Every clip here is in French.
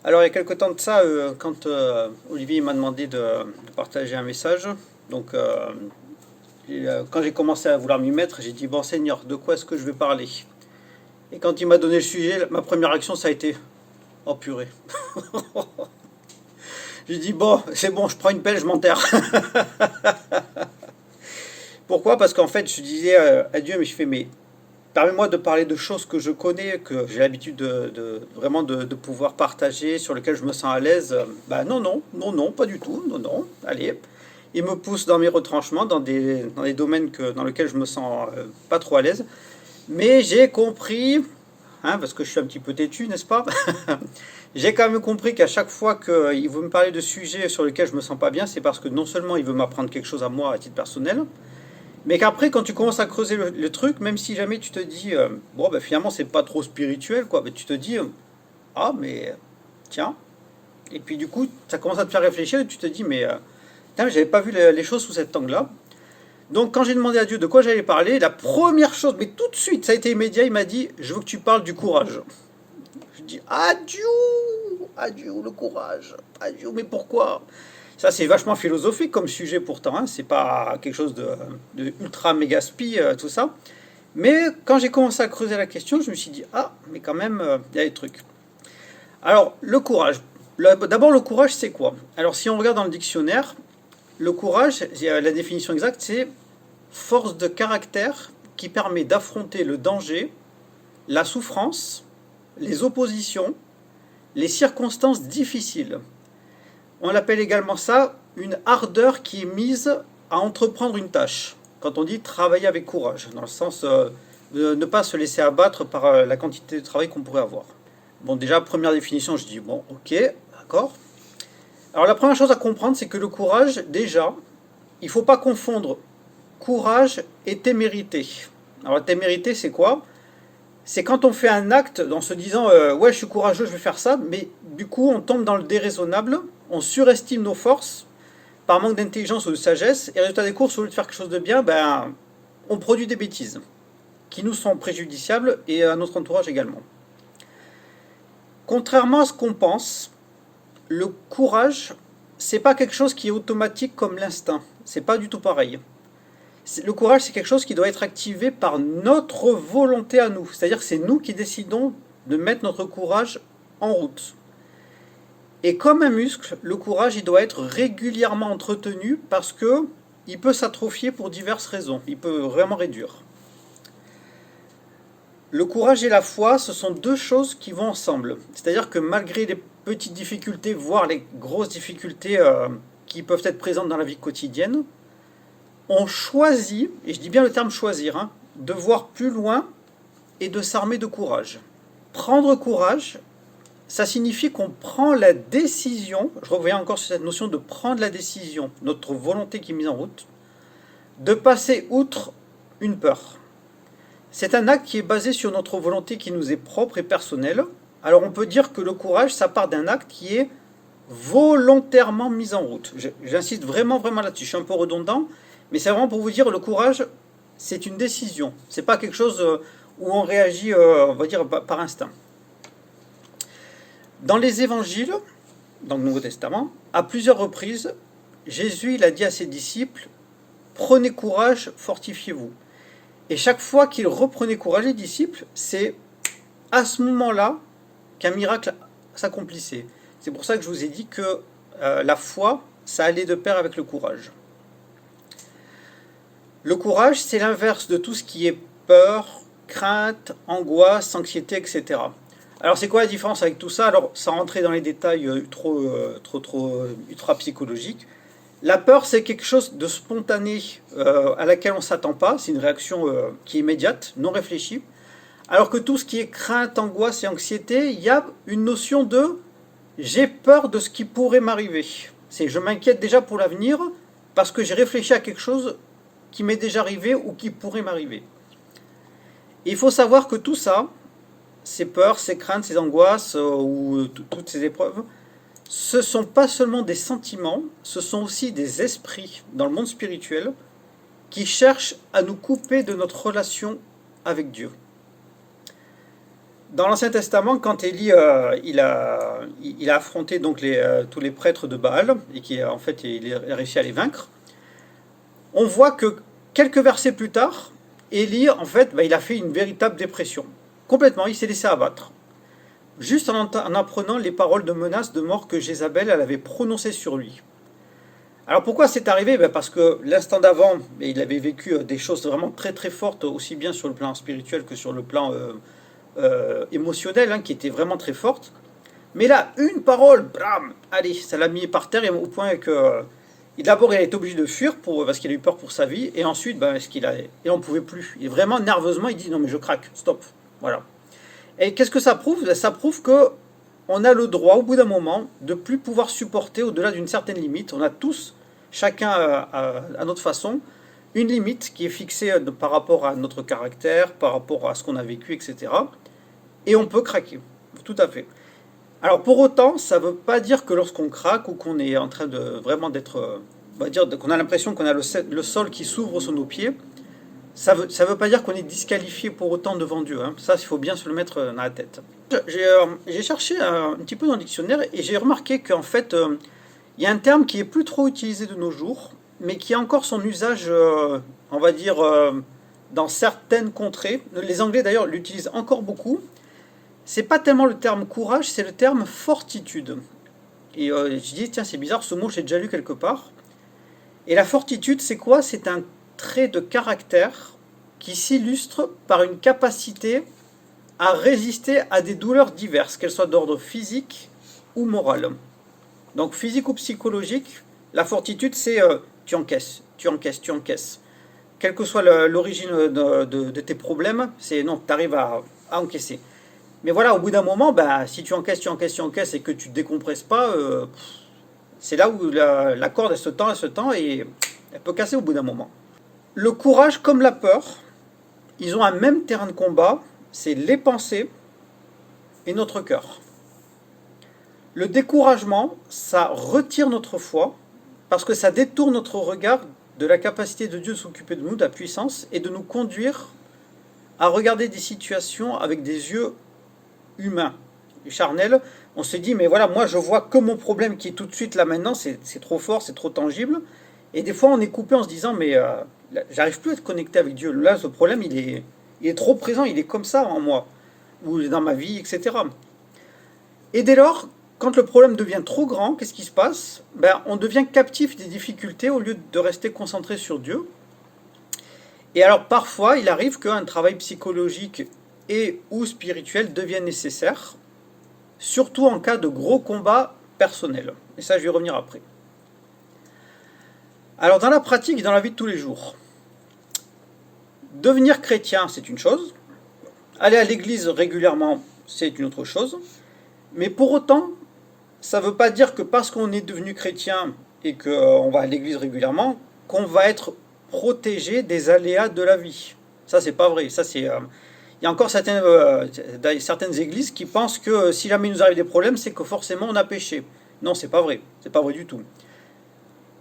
Alors, il y a quelque temps de ça, quand Olivier m'a demandé de partager un message, donc quand j'ai commencé à vouloir m'y mettre, j'ai dit, bon Seigneur, de quoi est-ce que je vais parler? Et quand il m'a donné le sujet, ma première réaction, ça a été, oh purée. J'ai dit, bon, c'est bon, je prends une pelle, je m'enterre. Pourquoi? Parce qu'en fait, je disais à Dieu, mais je fais, mais permets-moi de parler de choses que je connais, que j'ai l'habitude vraiment de pouvoir partager, sur lesquelles je me sens à l'aise. Bah non, non, non, non, pas du tout, non, non, allez. Il me pousse dans mes retranchements, dans des domaines dans lesquels je me sens pas trop à l'aise. Mais j'ai compris, hein, parce que je suis un petit peu têtu, n'est-ce pas? J'ai quand même compris qu'à chaque fois qu'il veut me parler de sujets sur lesquels je me sens pas bien, c'est parce que non seulement il veut m'apprendre quelque chose à moi à titre personnel, mais qu'après, quand tu commences à creuser le truc, même si jamais tu te dis, bon, bah, finalement, c'est pas trop spirituel, quoi, bah, tu te dis, ah, mais tiens. Et puis, du coup, ça commence à te faire réfléchir et tu te dis, mais putain, j'avais pas vu les choses sous cet angle-là. Donc, quand j'ai demandé à Dieu de quoi j'allais parler, la première chose, mais tout de suite, ça a été immédiat, il m'a dit, je veux que tu parles du courage. Je dis, adieu, adieu, le courage, adieu, mais pourquoi? Ça, c'est vachement philosophique comme sujet pourtant, hein. C'est pas quelque chose de ultra méga spi, tout ça. Mais quand j'ai commencé à creuser la question, je me suis dit, ah, mais quand même, il y a des trucs. Alors, le courage. D'abord, le courage, c'est quoi? Alors, si on regarde dans le dictionnaire, le courage, la définition exacte, c'est force de caractère qui permet d'affronter le danger, la souffrance, les oppositions, les circonstances difficiles. On appelle également ça une ardeur qui est mise à entreprendre une tâche. Quand on dit travailler avec courage, dans le sens de ne pas se laisser abattre par la quantité de travail qu'on pourrait avoir. Bon, déjà, première définition, je dis, bon, ok, d'accord. Alors, la première chose à comprendre, c'est que le courage, déjà, il ne faut pas confondre courage et témérité. Alors, la témérité, c'est quoi? C'est quand on fait un acte en se disant ouais, je suis courageux, je vais faire ça, mais du coup, on tombe dans le déraisonnable, on surestime nos forces par manque d'intelligence ou de sagesse, et résultat des courses, au lieu de faire quelque chose de bien, ben, on produit des bêtises qui nous sont préjudiciables et à notre entourage également. Contrairement à ce qu'on pense, le courage, c'est pas quelque chose qui est automatique comme l'instinct. C'est pas du tout pareil. Le courage, c'est quelque chose qui doit être activé par notre volonté à nous. C'est-à-dire que c'est nous qui décidons de mettre notre courage en route. Et comme un muscle, le courage, il doit être régulièrement entretenu parce que il peut s'atrophier pour diverses raisons. Il peut vraiment réduire. Le courage et la foi, ce sont deux choses qui vont ensemble. C'est-à-dire que malgré les petites difficultés, voire les grosses difficultés qui peuvent être présentes dans la vie quotidienne, on choisit, et je dis bien le terme choisir, hein, de voir plus loin et de s'armer de courage. Prendre courage, ça signifie qu'on prend la décision, je reviens encore sur cette notion de prendre la décision, notre volonté qui est mise en route, de passer outre une peur. C'est un acte qui est basé sur notre volonté qui nous est propre et personnelle. Alors on peut dire que le courage, ça part d'un acte qui est volontairement mis en route. J'insiste vraiment, vraiment là-dessus. Je suis un peu redondant, mais c'est vraiment pour vous dire, le courage, c'est une décision. C'est pas quelque chose où on réagit, on va dire, par instinct. Dans les évangiles, dans le Nouveau Testament, à plusieurs reprises, Jésus il a dit à ses disciples, prenez courage, fortifiez-vous. Et chaque fois qu'il reprenait courage, les disciples, c'est à ce moment-là qu'un miracle s'accomplissait. C'est pour ça que je vous ai dit que la foi, ça allait de pair avec le courage. Le courage, c'est l'inverse de tout ce qui est peur, crainte, angoisse, anxiété, etc. Alors, c'est quoi la différence avec tout ça? Alors, sans rentrer dans les détails trop ultra psychologiques, la peur, c'est quelque chose de spontané à laquelle on ne s'attend pas. C'est une réaction qui est immédiate, non réfléchie. Alors que tout ce qui est crainte, angoisse et anxiété, il y a une notion de j'ai peur de ce qui pourrait m'arriver. C'est je m'inquiète déjà pour l'avenir parce que j'ai réfléchi à quelque chose qui m'est déjà arrivé ou qui pourrait m'arriver. Et il faut savoir que tout ça, ces peurs, ces craintes, ces angoisses ou toutes ces épreuves, ce ne sont pas seulement des sentiments, ce sont aussi des esprits dans le monde spirituel qui cherchent à nous couper de notre relation avec Dieu. Dans l'Ancien Testament, quand Élie il a affronté donc tous les prêtres de Baal et qui en fait il a réussi à les vaincre, on voit que quelques versets plus tard, Élie en fait il a fait une véritable dépression. Complètement, il s'est laissé abattre. Juste en apprenant les paroles de menace de mort que Jézabel elle avait prononcées sur lui. Alors pourquoi c'est arrivé? Parce que l'instant d'avant, il avait vécu des choses vraiment très très fortes, aussi bien sur le plan spirituel que sur le plan émotionnelle, qui était vraiment très forte. Mais là, une parole, bram, allez, ça l'a mis par terre, et au point que d'abord il a été obligé de fuir parce qu'il a eu peur pour sa vie, et ensuite, il n'en pouvait plus. Et vraiment nerveusement, il dit non mais je craque, stop, voilà. Et qu'est-ce que ça prouve? Ça prouve que on a le droit, au bout d'un moment, de plus pouvoir supporter au-delà d'une certaine limite. On a tous, chacun à notre façon, une limite qui est fixée par rapport à notre caractère, par rapport à ce qu'on a vécu, etc. Et on peut craquer, tout à fait. Alors pour autant, ça ne veut pas dire que lorsqu'on craque ou qu'on est en train de vraiment d'être, on va dire qu'on a l'impression qu'on a le sol qui s'ouvre sous nos pieds, ça veut pas dire qu'on est disqualifié pour autant devant Dieu. Ça, il faut bien se le mettre dans la tête. J'ai cherché un petit peu dans le dictionnaire et j'ai remarqué qu'en fait, il y a un terme qui est plus trop utilisé de nos jours, mais qui a encore son usage, on va dire, dans certaines contrées. Les Anglais d'ailleurs l'utilisent encore beaucoup. C'est pas tellement le terme courage, c'est le terme fortitude. Et je dis, tiens, c'est bizarre, ce mot j'ai déjà lu quelque part. Et la fortitude, c'est quoi? C'est un trait de caractère qui s'illustre par une capacité à résister à des douleurs diverses, qu'elles soient d'ordre physique ou moral. Donc physique ou psychologique, la fortitude, c'est tu encaisses, tu encaisses, tu encaisses. Quelle que soit l'origine de tes problèmes, c'est non, tu arrives à encaisser. Mais voilà, au bout d'un moment, si tu encaisses, tu encaisses, tu encaisses et que tu ne décompresses pas, c'est là où la corde elle se tend et elle peut casser au bout d'un moment. Le courage comme la peur, ils ont un même terrain de combat, c'est les pensées et notre cœur. Le découragement, ça retire notre foi parce que ça détourne notre regard de la capacité de Dieu de s'occuper de nous, de la puissance, et de nous conduire à regarder des situations avec des yeux humains et charnels. On se dit, mais voilà, moi je vois que mon problème qui est tout de suite là maintenant, c'est trop fort, c'est trop tangible. Et des fois on est coupé en se disant, mais j'arrive plus à être connecté avec Dieu. Là, ce problème, il est trop présent, il est comme ça en moi, ou dans ma vie, etc. Et dès lors, quand le problème devient trop grand, qu'est-ce qui se passe? On devient captif des difficultés au lieu de rester concentré sur Dieu. Et alors parfois, il arrive qu'un travail psychologique et ou spirituel devienne nécessaire, surtout en cas de gros combats personnels. Et ça, je vais y revenir après. Alors dans la pratique, dans la vie de tous les jours, devenir chrétien, c'est une chose. Aller à l'église régulièrement, c'est une autre chose. Mais pour autant, ça ne veut pas dire que parce qu'on est devenu chrétien et qu'on va à l'église régulièrement, qu'on va être protégé des aléas de la vie. Ça, c'est pas vrai. Ça, c'est, il y a encore certaines églises qui pensent que si jamais il nous arrive des problèmes, c'est que forcément on a péché. Non, c'est pas vrai. C'est pas vrai du tout.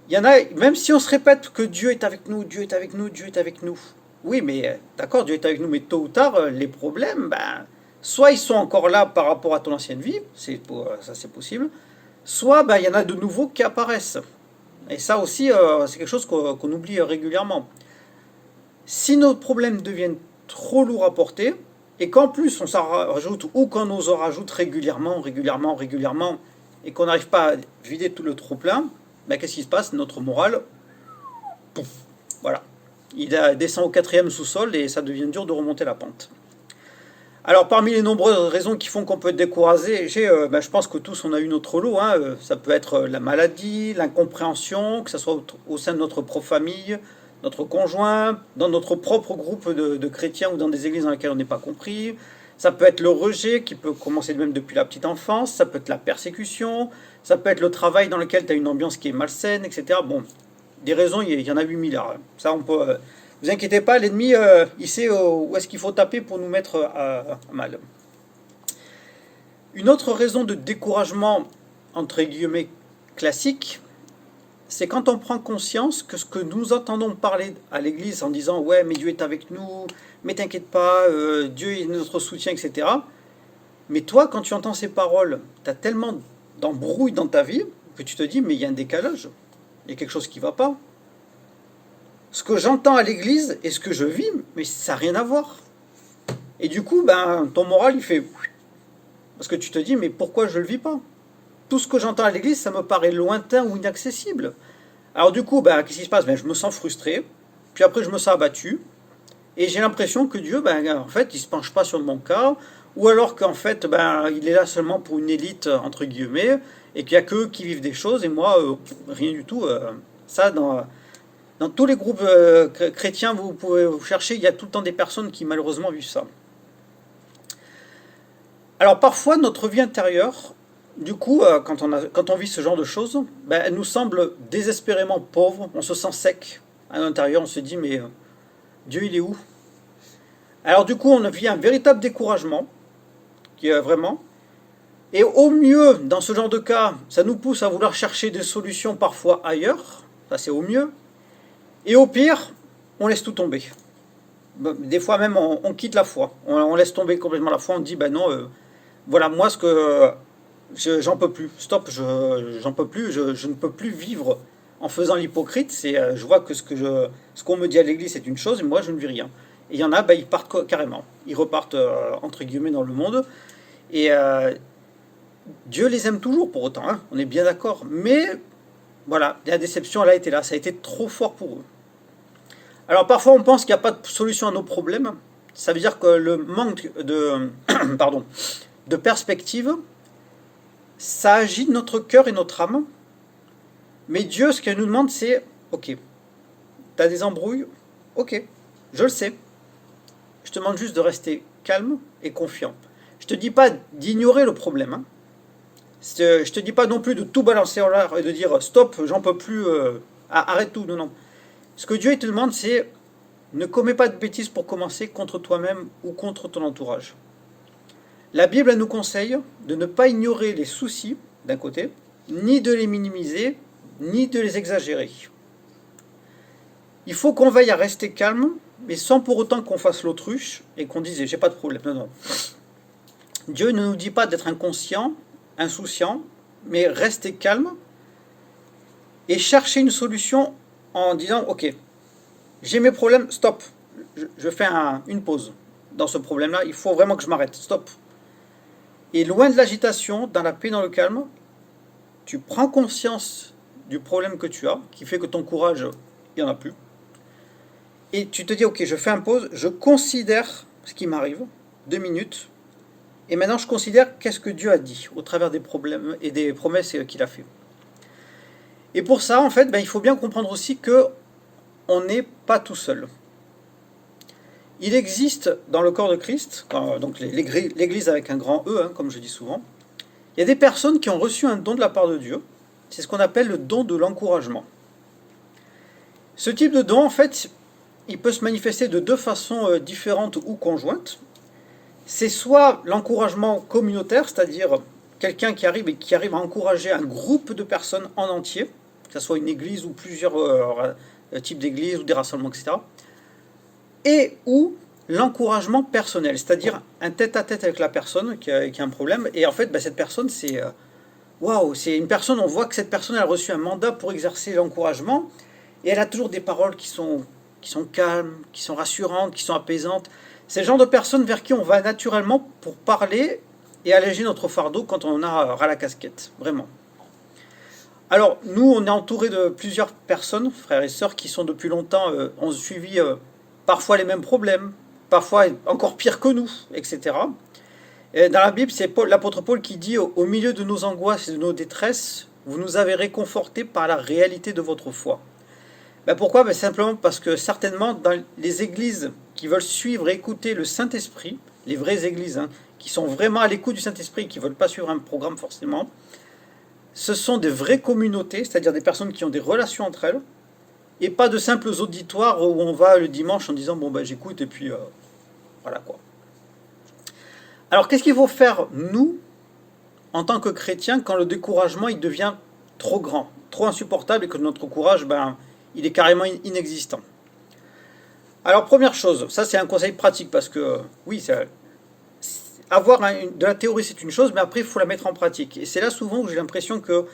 Il y en a, même si on se répète que Dieu est avec nous, Dieu est avec nous, Dieu est avec nous. Oui, mais d'accord, Dieu est avec nous, mais tôt ou tard, les problèmes, soit ils sont encore là par rapport à ton ancienne vie, ça c'est possible, soit il y en a de nouveaux qui apparaissent. Et ça aussi, c'est quelque chose qu'on oublie régulièrement. Si nos problèmes deviennent trop lourds à porter, et qu'en plus on s'en rajoute, ou qu'on en rajoute régulièrement, et qu'on n'arrive pas à vider tout le trop-plein, qu'est-ce qui se passe? Notre morale, pouf, voilà. Il descend au 4e sous-sol et ça devient dur de remonter la pente. Alors parmi les nombreuses raisons qui font qu'on peut être découragé, je pense que tous on a eu notre lot. Ça peut être la maladie, l'incompréhension, que ce soit au sein de notre propre famille, notre conjoint, dans notre propre groupe de chrétiens ou dans des églises dans lesquelles on n'est pas compris. Ça peut être le rejet qui peut commencer même depuis la petite enfance, ça peut être la persécution, ça peut être le travail dans lequel tu as une ambiance qui est malsaine, etc. Bon, des raisons, il y en a 8 milliards. Ça, on peut... vous inquiétez pas, l'ennemi, il sait où est-ce qu'il faut taper pour nous mettre à mal. Une autre raison de découragement, entre guillemets, classique, c'est quand on prend conscience que ce que nous entendons parler à l'église en disant « Ouais, mais Dieu est avec nous, mais t'inquiète pas, Dieu est notre soutien, etc. » Mais toi, quand tu entends ces paroles, tu as tellement d'embrouille dans ta vie que tu te dis, mais il y a un décalage, il y a quelque chose qui ne va pas. Ce que j'entends à l'église et ce que je vis, mais ça n'a rien à voir. Et du coup, ben, ton moral, il fait... Parce que tu te dis, mais pourquoi je ne le vis pas? Tout ce que j'entends à l'église, ça me paraît lointain ou inaccessible. Alors du coup, ben, qu'est-ce qui se passe? Ben, je me sens frustré, puis après je me sens abattu, et j'ai l'impression que Dieu, ben, en fait, il ne se penche pas sur mon cas, ou alors qu'en fait, ben, il est là seulement pour une élite, entre guillemets, et qu'il n'y a qu'eux qui vivent des choses, et moi, rien du tout. Ça, dans tous les groupes chrétiens, vous pouvez vous chercher, il y a tout le temps des personnes qui malheureusement vivent ça. Alors parfois, notre vie intérieure, du coup, quand on vit ce genre de choses, ben, elle nous semble désespérément pauvre, on se sent sec à l'intérieur, on se dit, mais Dieu, il est où? Alors du coup, on vit un véritable découragement, qui est vraiment, et au mieux, dans ce genre de cas, ça nous pousse à vouloir chercher des solutions parfois ailleurs, ça c'est au mieux, et au pire, on laisse tout tomber. Des fois même, on quitte la foi, on laisse tomber complètement la foi, on dit, ben non, voilà, moi, ce que j'en peux plus, stop, j'en peux plus, je ne peux plus vivre en faisant l'hypocrite, je vois que ce qu'on me dit à l'église c'est une chose, et moi je ne vis rien. Et il y en a, ben, ils partent carrément, ils repartent entre guillemets dans le monde, et Dieu les aime toujours pour autant, hein, on est bien d'accord, mais voilà, la déception elle a été là, ça a été trop fort pour eux. Alors parfois on pense qu'il n'y a pas de solution à nos problèmes, ça veut dire que le manque de, pardon, de perspective, ça agit de notre cœur et notre âme. Mais Dieu, ce qu'il nous demande, c'est, ok, tu as des embrouilles, ok, je le sais. Je te demande juste de rester calme et confiant. Je te dis pas d'ignorer le problème. Hein. Je te dis pas non plus de tout balancer en l'air et de dire stop, j'en peux plus, arrête tout. Non, non. Ce que Dieu te demande, c'est ne commets pas de bêtises pour commencer contre toi-même ou contre ton entourage. La Bible elle nous conseille de ne pas ignorer les soucis, d'un côté, ni de les minimiser, ni de les exagérer. Il faut qu'on veille à rester calme, mais sans pour autant qu'on fasse l'autruche et qu'on dise j'ai pas de problème. Non, non. Dieu ne nous dit pas d'être inconscient, insouciant, mais rester calme et chercher une solution en disant ok, j'ai mes problèmes, stop, je fais une pause dans ce problème-là, il faut vraiment que je m'arrête, stop. Et loin de l'agitation, dans la paix, dans le calme, tu prends conscience du problème que tu as, qui fait que ton courage, il n'y en a plus. Et tu te dis, ok, je fais une pause, je considère ce qui m'arrive, 2 minutes, et maintenant je considère qu'est-ce que Dieu a dit, au travers des problèmes et des promesses qu'il a fait. Et pour ça, en fait, ben, il faut bien comprendre aussi que on n'est pas tout seul. Il existe dans le corps de Christ, donc l'Église avec un grand E, hein, comme je dis souvent, il y a des personnes qui ont reçu un don de la part de Dieu. C'est ce qu'on appelle le don de l'encouragement. Ce type de don, en fait, il peut se manifester de deux façons différentes ou conjointes. C'est soit l'encouragement communautaire, c'est-à-dire quelqu'un qui arrive à encourager un groupe de personnes en entier, que ce soit une église ou plusieurs types d'églises ou des rassemblements, etc. Et ou l'encouragement personnel, c'est-à-dire un tête-à-tête avec la personne qui a un problème. Et en fait, ben, cette personne, c'est waouh, c'est une personne, on voit que cette personne a reçu un mandat pour exercer l'encouragement, et elle a toujours des paroles qui sont calmes, qui sont rassurantes, qui sont apaisantes. C'est le genre de personne vers qui on va naturellement pour parler et alléger notre fardeau quand on a ras la casquette, vraiment. Alors, nous, on est entouré de plusieurs personnes, frères et sœurs, qui sont depuis longtemps, ont suivi parfois les mêmes problèmes, parfois encore pire que nous, etc. Et dans la Bible, c'est l'apôtre Paul qui dit au milieu de nos angoisses et de nos détresses, vous nous avez réconfortés par la réalité de votre foi. Ben pourquoi? Ben simplement parce que certainement dans les églises qui veulent suivre et écouter le Saint-Esprit, les vraies églises, hein, qui sont vraiment à l'écoute du Saint-Esprit, qui ne veulent pas suivre un programme forcément, ce sont des vraies communautés, c'est-à-dire des personnes qui ont des relations entre elles, et pas de simples auditoires où on va le dimanche en disant bon ben j'écoute et puis voilà quoi. Alors qu'est-ce qu'il faut faire nous en tant que chrétiens quand le découragement il devient trop grand, trop insupportable et que notre courage ben il est carrément inexistant? Alors première chose, ça c'est un conseil pratique parce que oui avoir de la théorie, c'est une chose, mais après, il faut la mettre en pratique. Et c'est là souvent où j'ai l'impression que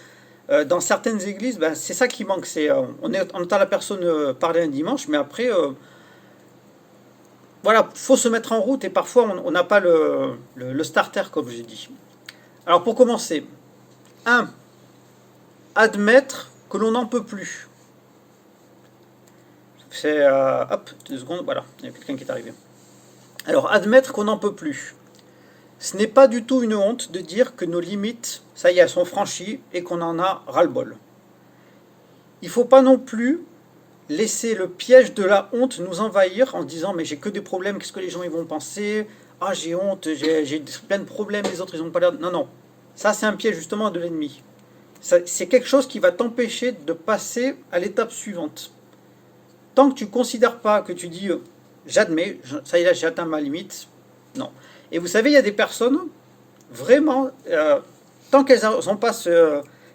dans certaines églises, ben, c'est ça qui manque. On entend la personne parler un dimanche, mais après, voilà, faut se mettre en route et parfois on n'a pas le starter, comme j'ai dit. Alors pour commencer, un, admettre que l'on n'en peut plus. C'est hop, 2 secondes, voilà, il y a quelqu'un qui est arrivé. Alors admettre qu'on n'en peut plus. Ce n'est pas du tout une honte de dire que nos limites, ça y est, elles sont franchies et qu'on en a ras-le-bol. Il ne faut pas non plus laisser le piège de la honte nous envahir en disant mais j'ai que des problèmes, qu'est-ce que les gens ils vont penser? Ah j'ai honte, j'ai plein de problèmes, les autres ils n'ont pas l'air... Non, non, ça c'est un piège justement de l'ennemi. C'est quelque chose qui va t'empêcher de passer à l'étape suivante. Tant que tu ne considères pas, que tu dis j'admets, ça y est là j'ai atteint ma limite, non. Et vous savez, il y a des personnes, vraiment, tant qu'elles n'ont pas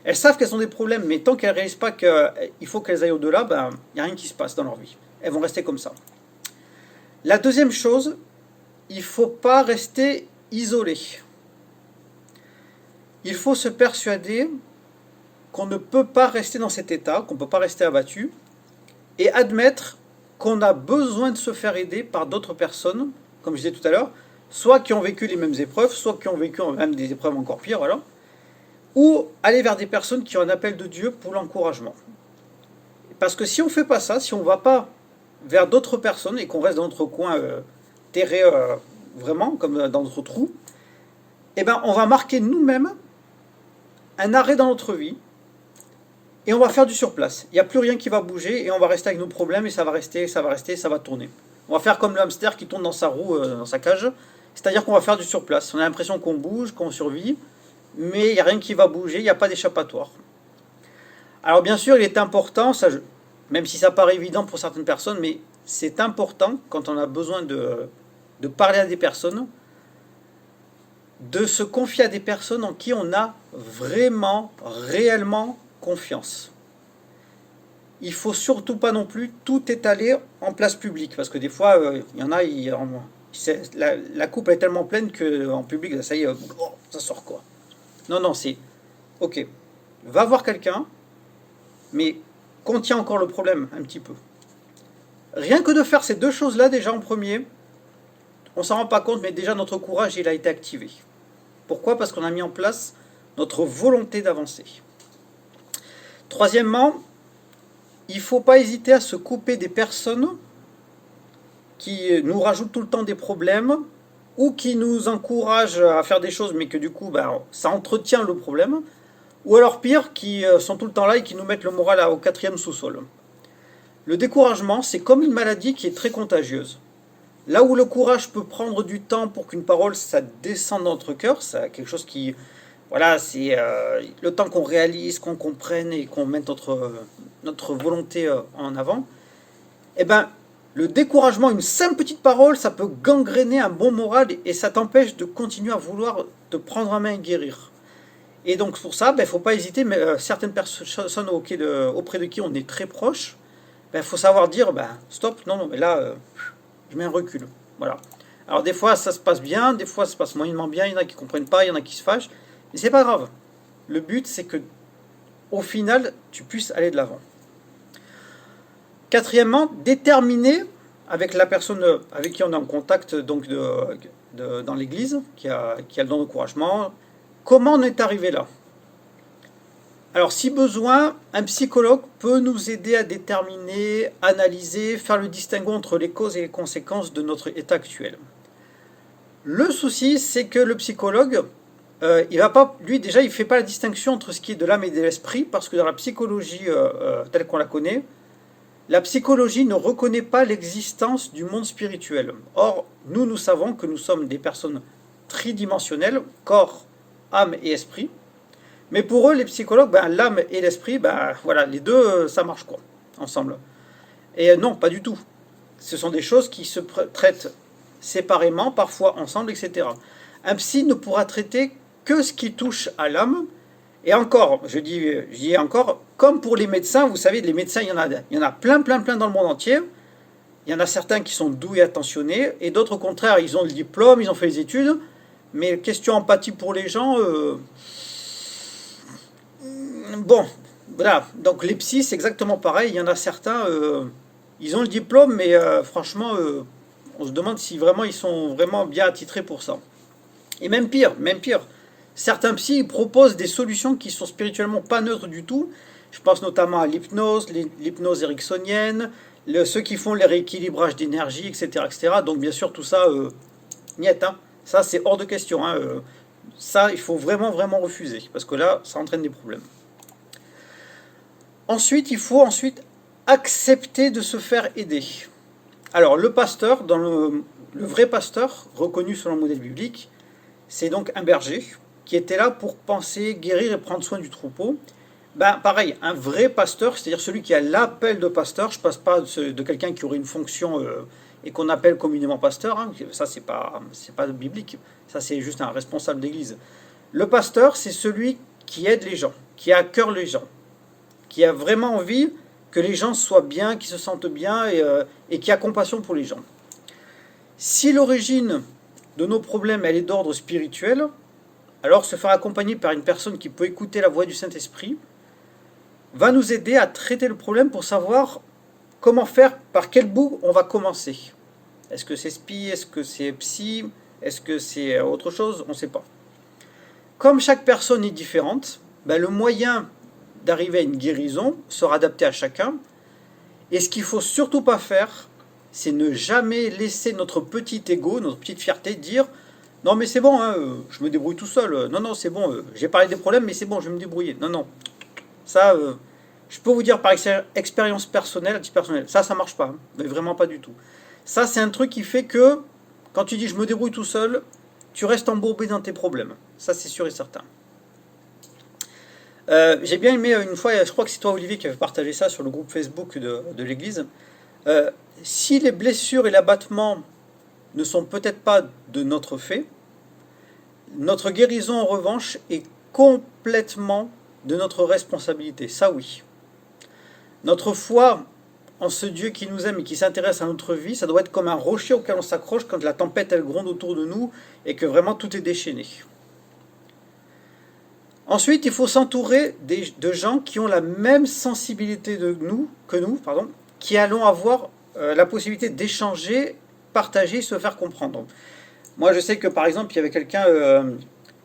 elles savent qu'elles ont des problèmes, mais tant qu'elles ne réalisent pas qu'il faut qu'elles aillent au-delà, ben, il n'y a rien qui se passe dans leur vie. Elles vont rester comme ça. La deuxième chose, il ne faut pas rester isolé. Il faut se persuader qu'on ne peut pas rester dans cet état, qu'on ne peut pas rester abattu, et admettre qu'on a besoin de se faire aider par d'autres personnes, comme je disais tout à l'heure, soit qui ont vécu les mêmes épreuves, soit qui ont vécu même des épreuves encore pires, voilà, ou aller vers des personnes qui ont un appel de Dieu pour l'encouragement. Parce que si on ne fait pas ça, si on ne va pas vers d'autres personnes et qu'on reste dans notre coin terré vraiment, comme dans notre trou, eh ben, on va marquer nous-mêmes un arrêt dans notre vie et on va faire du surplace. Il n'y a plus rien qui va bouger et on va rester avec nos problèmes et ça va rester, ça va tourner. On va faire comme le hamster qui tourne dans sa roue, dans sa cage, c'est-à-dire qu'on va faire du surplace. On a l'impression qu'on bouge, qu'on survit, mais il n'y a rien qui va bouger, il n'y a pas d'échappatoire. Alors bien sûr, il est important, même si ça paraît évident pour certaines personnes, mais c'est important, quand on a besoin de parler à des personnes, de se confier à des personnes en qui on a vraiment, réellement confiance. Il ne faut surtout pas non plus tout étaler en place publique, parce que des fois, il y en a, la coupe est tellement pleine qu'en public, ça y est, ça sort quoi. Non, non, c'est, ok, va voir quelqu'un, mais contiens encore le problème un petit peu. Rien que de faire ces deux choses-là, déjà en premier, on s'en rend pas compte, mais déjà notre courage, il a été activé. Pourquoi? Parce qu'on a mis en place notre volonté d'avancer. Troisièmement, il ne faut pas hésiter à se couper des personnes qui nous rajoutent tout le temps des problèmes ou qui nous encouragent à faire des choses, mais que du coup, ben, ça entretient le problème. Ou alors pire, qui sont tout le temps là et qui nous mettent le moral au 4e sous-sol. Le découragement, c'est comme une maladie qui est très contagieuse. Là où le courage peut prendre du temps pour qu'une parole, ça descende dans notre cœur, c'est quelque chose qui... Voilà, c'est le temps qu'on réalise, qu'on comprenne et qu'on mette notre volonté en avant. Eh ben, le découragement, une simple petite parole, ça peut gangréner un bon moral et ça t'empêche de continuer à vouloir te prendre en main et guérir. Et donc pour ça, il ne faut pas hésiter, mais certaines personnes auprès de qui on est très proche, il faut savoir dire, stop, non, mais là, je mets un recul. Voilà. Alors des fois, ça se passe bien, des fois, ça se passe moyennement bien, il y en a qui ne comprennent pas, il y en a qui se fâchent, mais c'est pas grave. Le but, c'est que au final, tu puisses aller de l'avant. Quatrièmement, déterminer avec la personne avec qui on est en contact donc dans l'église, qui a le don d'encouragement, comment on est arrivé là. Alors si besoin, un psychologue peut nous aider à déterminer, analyser, faire le distinguo entre les causes et les conséquences de notre état actuel. Le souci, c'est que le psychologue, il va pas, lui déjà, il fait pas la distinction entre ce qui est de l'âme et de l'esprit, parce que dans la psychologie telle qu'on la connaît, la psychologie ne reconnaît pas l'existence du monde spirituel. Or, nous savons que nous sommes des personnes tridimensionnelles, corps, âme et esprit. Mais pour eux, les psychologues, l'âme et l'esprit, voilà, les deux, ça marche quoi, ensemble. Et non, pas du tout. Ce sont des choses qui se traitent séparément, parfois ensemble, etc. Un psy ne pourra traiter que ce qui touche à l'âme. Et encore, je dis encore, comme pour les médecins, vous savez, les médecins, il y en a plein dans le monde entier. Il y en a certains qui sont doux et attentionnés, et d'autres, au contraire, ils ont le diplôme, ils ont fait les études, Mais question empathie pour les gens, bon, voilà. Donc les psys, c'est exactement pareil. Il y en a certains, ils ont le diplôme, mais franchement, on se demande si vraiment ils sont vraiment bien attitrés pour ça. Et même pire, certains psys proposent des solutions qui sont spirituellement pas neutres du tout. Je pense notamment à l'hypnose, l'hypnose ericksonienne, ceux qui font les rééquilibrages d'énergie, etc., etc. Donc bien sûr, tout ça, niet, hein. Ça, c'est hors de question, hein. Ça, il faut vraiment, vraiment refuser, parce que là, ça entraîne des problèmes. Ensuite, il faut accepter de se faire aider. Alors, le pasteur, le vrai pasteur, reconnu selon le modèle biblique, c'est donc un berger qui était là pour penser, guérir et prendre soin du troupeau. Ben, pareil, un vrai pasteur, c'est-à-dire celui qui a l'appel de pasteur, je ne passe pas de quelqu'un qui aurait une fonction et qu'on appelle communément pasteur, hein, ça c'est pas biblique, ça c'est juste un responsable d'église. Le pasteur, c'est celui qui aide les gens, qui a à cœur les gens, qui a vraiment envie que les gens soient bien, qu'ils se sentent bien et qui a compassion pour les gens. Si l'origine de nos problèmes elle est d'ordre spirituel, alors se faire accompagner par une personne qui peut écouter la voix du Saint-Esprit va nous aider à traiter le problème pour savoir comment faire, par quel bout on va commencer. Est-ce que c'est spi, est-ce que c'est psy, est-ce que c'est autre chose, on ne sait pas. Comme chaque personne est différente, ben le moyen d'arriver à une guérison sera adapté à chacun. Et ce qu'il ne faut surtout pas faire, c'est ne jamais laisser notre petit ego, notre petite fierté dire « Non mais c'est bon, hein, je me débrouille tout seul. Non, non, c'est bon, j'ai parlé des problèmes, mais c'est bon, je vais me débrouiller. » Non, non. Ça, je peux vous dire par expérience personnelle, à titre personnel, ça marche pas. Hein, mais vraiment pas du tout. Ça, c'est un truc qui fait que, quand tu dis « Je me débrouille tout seul », tu restes embourbé dans tes problèmes. Ça, c'est sûr et certain. J'ai bien aimé une fois, je crois que c'est toi Olivier qui avait partagé ça sur le groupe Facebook de l'église. Si les blessures et l'abattement ne sont peut-être pas de notre fait, notre guérison en revanche est complètement de notre responsabilité, ça oui. Notre foi en ce Dieu qui nous aime et qui s'intéresse à notre vie, ça doit être comme un rocher auquel on s'accroche quand la tempête elle gronde autour de nous et que vraiment tout est déchaîné. Ensuite, il faut s'entourer de gens qui ont la même sensibilité que nous, qui allons avoir la possibilité d'échanger, partager, se faire comprendre. Moi, je sais que par exemple, il y avait quelqu'un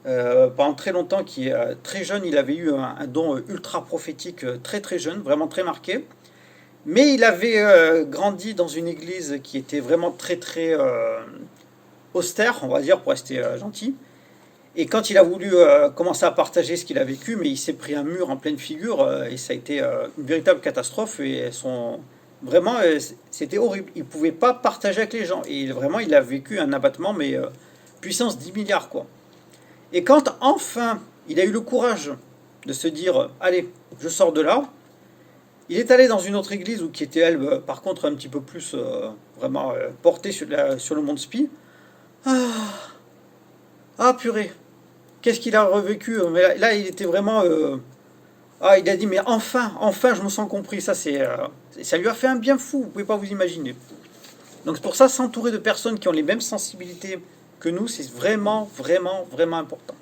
pendant très longtemps qui est très jeune, il avait eu un don ultra prophétique très très jeune, vraiment très marqué. Mais il avait grandi dans une église qui était vraiment très très austère, on va dire, pour rester gentil. Et quand il a voulu commencer à partager ce qu'il a vécu, mais il s'est pris un mur en pleine figure et ça a été une véritable catastrophe. Et vraiment, c'était horrible. Il ne pouvait pas partager avec les gens. Et vraiment, il a vécu un abattement, mais puissance 10 milliards, quoi. Et quand enfin, il a eu le courage de se dire, allez, je sors de là, il est allé dans une autre église qui était, elle, par contre, un petit peu plus vraiment portée sur le monde spi. Ah purée, qu'est-ce qu'il a revécu. Mais là, il était vraiment... il a dit, mais enfin, je me sens compris. Ça lui a fait un bien fou, vous ne pouvez pas vous imaginer. Donc c'est pour ça, s'entourer de personnes qui ont les mêmes sensibilités que nous, c'est vraiment, vraiment, vraiment important.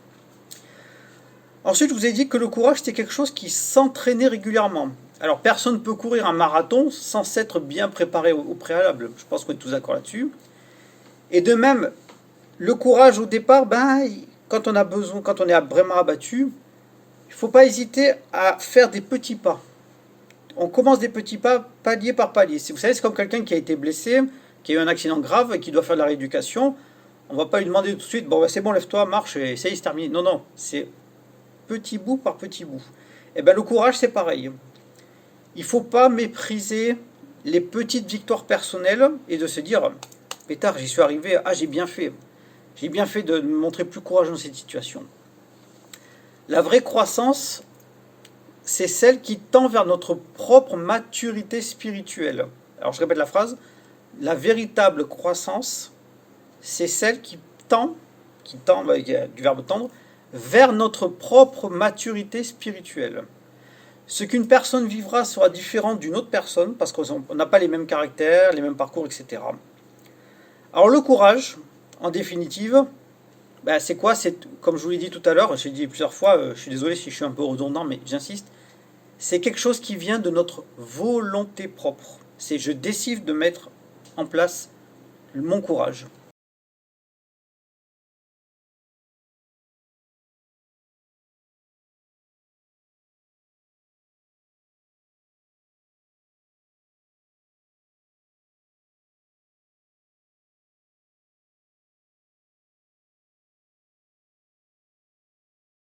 Ensuite, je vous ai dit que le courage, c'était quelque chose qui s'entraînait régulièrement. Alors, personne ne peut courir un marathon sans s'être bien préparé au préalable. Je pense qu'on est tous d'accord là-dessus. Et de même, le courage au départ, quand on a besoin, quand on est vraiment abattu, il ne faut pas hésiter à faire des petits pas. On commence des petits pas, palier par palier. Vous savez, c'est comme quelqu'un qui a été blessé, qui a eu un accident grave et qui doit faire de la rééducation. On ne va pas lui demander tout de suite, bon, c'est bon, lève-toi, marche, et ça y est, c'est terminé. Non, non, c'est petit bout par petit bout. Et le courage, c'est pareil. Il ne faut pas mépriser les petites victoires personnelles et de se dire, pétard, j'y suis arrivé, j'ai bien fait. J'ai bien fait de me montrer plus courageux dans cette situation. La vraie croissance, c'est celle qui tend vers notre propre maturité spirituelle. Alors je répète la phrase, la véritable croissance, c'est celle qui tend, il y a du verbe tendre, vers notre propre maturité spirituelle. Ce qu'une personne vivra sera différent d'une autre personne, parce qu'on n'a pas les mêmes caractères, les mêmes parcours, etc. Alors le courage, en définitive, Bah, c'est quoi? C'est, comme je vous l'ai dit tout à l'heure, j'ai dit plusieurs fois, je suis désolé si je suis un peu redondant, mais j'insiste, c'est quelque chose qui vient de notre volonté propre. C'est je décide de mettre en place mon courage.